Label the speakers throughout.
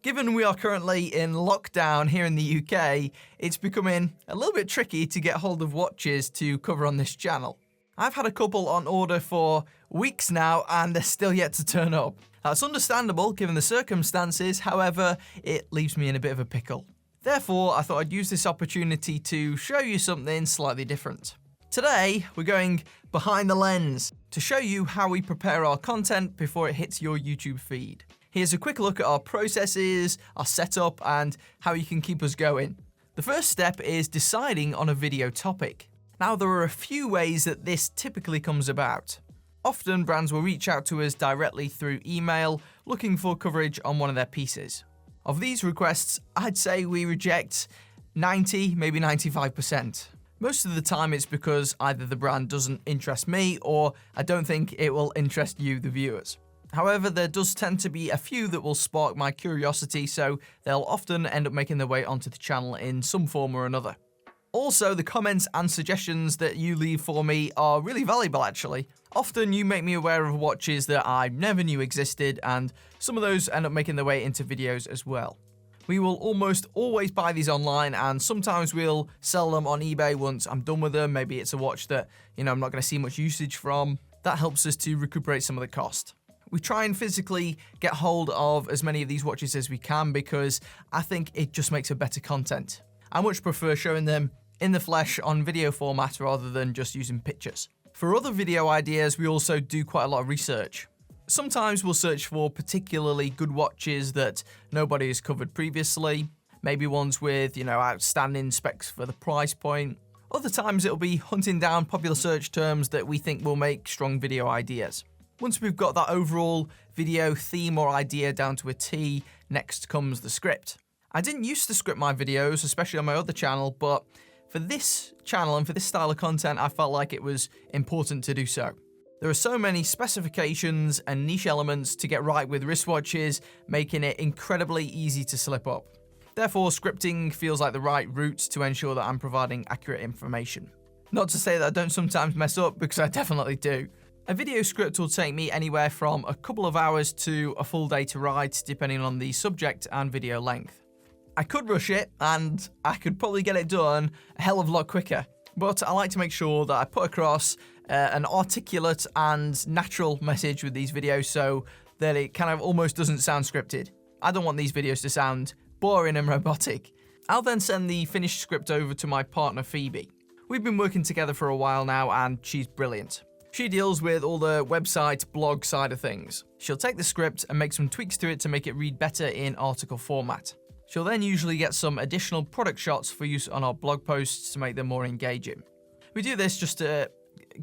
Speaker 1: Given we are currently in lockdown here in the UK, it's becoming a little bit tricky to get hold of watches to cover on this channel. I've had a couple on order for weeks now and they're still yet to turn up. That's understandable given the circumstances, however, it leaves me in a bit of a pickle. Therefore, I thought I'd use this opportunity to show you something slightly different. Today, we're going behind the lens to show you how we prepare our content before it hits your YouTube feed. Here's a quick look at our processes, our setup, and how you can keep us going. The first step is deciding on a video topic. Now, there are a few ways that this typically comes about. Often, brands will reach out to us directly through email, looking for coverage on one of their pieces. Of these requests, I'd say we reject 90, maybe 95%. Most of the time it's because either the brand doesn't interest me or I don't think it will interest you, the viewers. However, there does tend to be a few that will spark my curiosity, so they'll often end up making their way onto the channel in some form or another. Also, the comments and suggestions that you leave for me are really valuable actually. Often you make me aware of watches that I never knew existed, and some of those end up making their way into videos as well. We will almost always buy these online, and sometimes we'll sell them on eBay once I'm done with them. Maybe it's a watch that, I'm not going to see much usage from. That helps us to recuperate some of the cost. We try and physically get hold of as many of these watches as we can because I think it just makes a better content. I much prefer showing them in the flesh on video format rather than just using pictures. For other video ideas, we also do quite a lot of research. Sometimes we'll search for particularly good watches that nobody has covered previously, maybe ones with, outstanding specs for the price point. Other times it'll be hunting down popular search terms that we think will make strong video ideas. Once we've got that overall video theme or idea down to a T, next comes the script. I didn't used to script my videos, especially on my other channel, but for this channel and for this style of content, I felt like it was important to do so. There are so many specifications and niche elements to get right with wristwatches, making it incredibly easy to slip up. Therefore, scripting feels like the right route to ensure that I'm providing accurate information. Not to say that I don't sometimes mess up, because I definitely do. A video script will take me anywhere from a couple of hours to a full day to write, depending on the subject and video length. I could rush it, and I could probably get it done a hell of a lot quicker, but I like to make sure that I put across an articulate and natural message with these videos so that it kind of almost doesn't sound scripted. I don't want these videos to sound boring and robotic. I'll then send the finished script over to my partner Phoebe. We've been working together for a while now, and she's brilliant. She deals with all the website, blog side of things. She'll take the script and make some tweaks to it to make it read better in article format. She'll then usually get some additional product shots for use on our blog posts to make them more engaging. We do this just to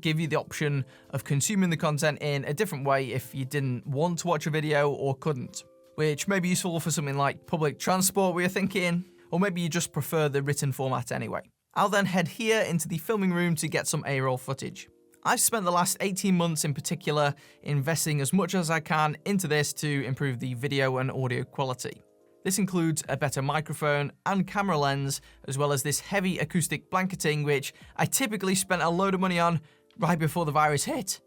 Speaker 1: give you the option of consuming the content in a different way if you didn't want to watch a video or couldn't, which may be useful for something like public transport we are thinking, or maybe you just prefer the written format anyway. I'll then head here into the filming room to get some A-roll footage. I've spent the last 18 months in particular investing as much as I can into this to improve the video and audio quality. This includes a better microphone and camera lens, as well as this heavy acoustic blanketing, which I typically spent a load of money on right before the virus hit.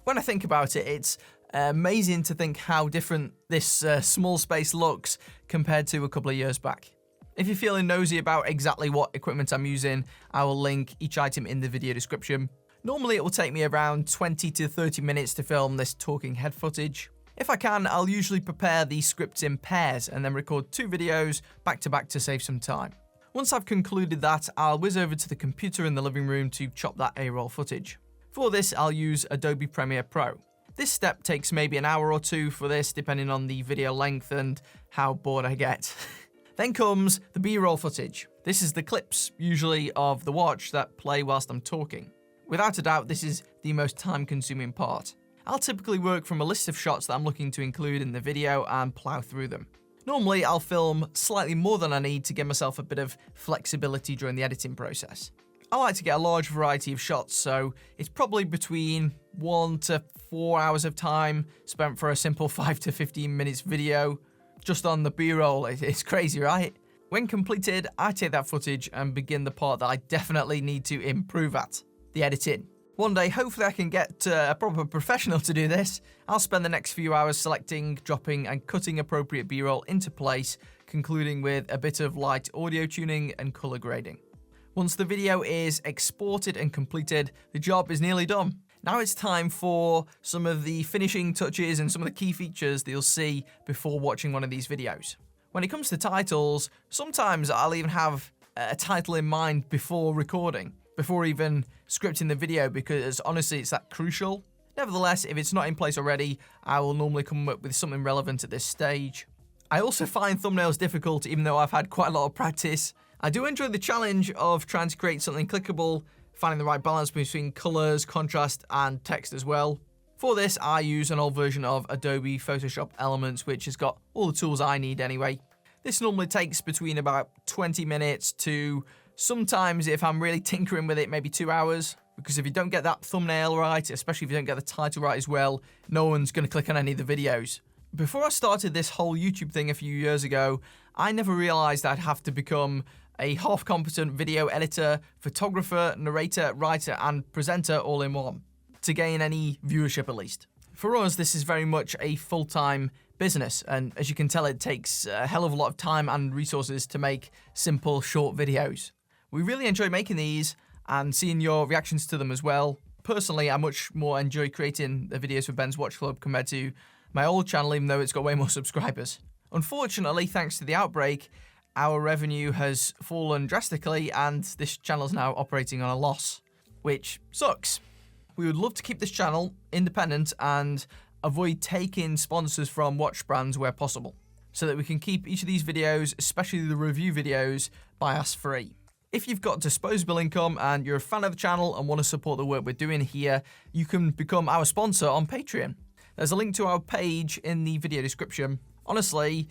Speaker 1: When I think about it, it's amazing to think how different this small space looks compared to a couple of years back. If you're feeling nosy about exactly what equipment I'm using, I will link each item in the video description. Normally it will take me around 20 to 30 minutes to film this talking head footage. If I can, I'll usually prepare these scripts in pairs and then record 2 videos back to back to save some time. Once I've concluded that, I'll whiz over to the computer in the living room to chop that A-roll footage. For this, I'll use Adobe Premiere Pro. This step takes maybe an hour or 2 for this, depending on the video length and how bored I get. Then comes the B-roll footage. This is the clips, usually of the watch, that play whilst I'm talking. Without a doubt, this is the most time-consuming part. I'll typically work from a list of shots that I'm looking to include in the video and plow through them. Normally, I'll film slightly more than I need to give myself a bit of flexibility during the editing process. I like to get a large variety of shots, so it's probably between 1 to 4 hours of time spent for a simple 5 to 15 minutes video. Just on the B-roll, it's crazy, right? When completed, I take that footage and begin the part that I definitely need to improve at, the editing. One day, hopefully I can get a proper professional to do this. I'll spend the next few hours selecting, dropping and cutting appropriate B-roll into place, concluding with a bit of light audio tuning and color grading. Once the video is exported and completed, the job is nearly done. Now it's time for some of the finishing touches and some of the key features that you'll see before watching one of these videos. When it comes to titles, sometimes I'll even have a title in mind before recording, before even scripting the video, because honestly it's that crucial. Nevertheless, if it's not in place already, I will normally come up with something relevant at this stage. I also find thumbnails difficult, even though I've had quite a lot of practice. I do enjoy the challenge of trying to create something clickable, finding the right balance between colors, contrast, and text as well. For this, I use an old version of Adobe Photoshop Elements, which has got all the tools I need anyway. This normally takes between about 20 minutes to sometimes, if I'm really tinkering with it, maybe 2 hours. Because if you don't get that thumbnail right, especially if you don't get the title right as well, no one's going to click on any of the videos. Before I started this whole YouTube thing a few years ago, I never realized I'd have to become a half-competent video editor, photographer, narrator, writer, and presenter all in one, to gain any viewership at least. For us, this is very much a full-time business, and as you can tell, it takes a hell of a lot of time and resources to make simple, short videos. We really enjoy making these and seeing your reactions to them as well. Personally, I much more enjoy creating the videos for Ben's Watch Club compared to my old channel, even though it's got way more subscribers. Unfortunately, thanks to the outbreak, our revenue has fallen drastically and this channel is now operating on a loss, which sucks. We would love to keep this channel independent and avoid taking sponsors from watch brands where possible, so that we can keep each of these videos, especially the review videos, bias free. If you've got disposable income and you're a fan of the channel and want to support the work we're doing here, you can become our sponsor on Patreon. There's a link to our page in the video description. Honestly,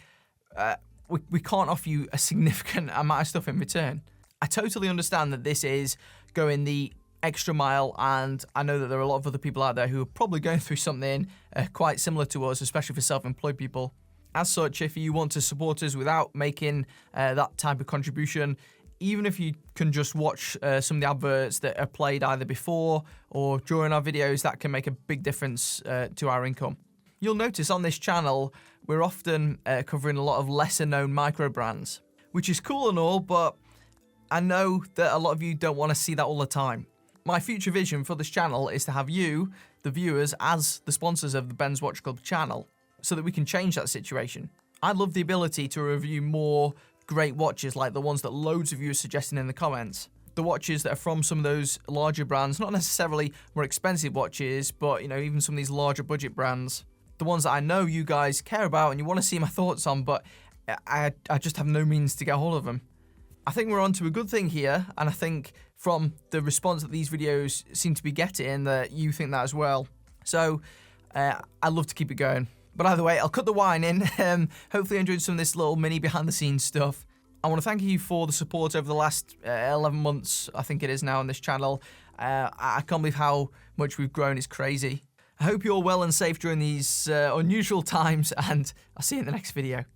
Speaker 1: we can't offer you a significant amount of stuff in return. I totally understand that this is going the extra mile, and I know that there are a lot of other people out there who are probably going through something quite similar to us, especially for self-employed people. As such, if you want to support us without making that type of contribution, even if you can just watch some of the adverts that are played either before or during our videos, that can make a big difference to our income. You'll notice on this channel, we're often covering a lot of lesser known micro brands, which is cool and all, but I know that a lot of you don't want to see that all the time. My future vision for this channel is to have you, the viewers, as the sponsors of the Ben's Watch Club channel, so that we can change that situation. I'd love the ability to review more great watches like the ones that loads of you are suggesting in the comments. The watches that are from some of those larger brands, not necessarily more expensive watches, but even some of these larger budget brands. The ones that I know you guys care about and you want to see my thoughts on, but I just have no means to get hold of them. I think we're onto a good thing here, and I think from the response that these videos seem to be getting that you think that as well. So I'd love to keep it going. But either way, I'll cut the wine in. Hopefully you enjoyed some of this little mini behind the scenes stuff. I want to thank you for the support over the last 11 months, I think it is now, on this channel. I can't believe how much we've grown, it's crazy. I hope you're well and safe during these unusual times, and I'll see you in the next video.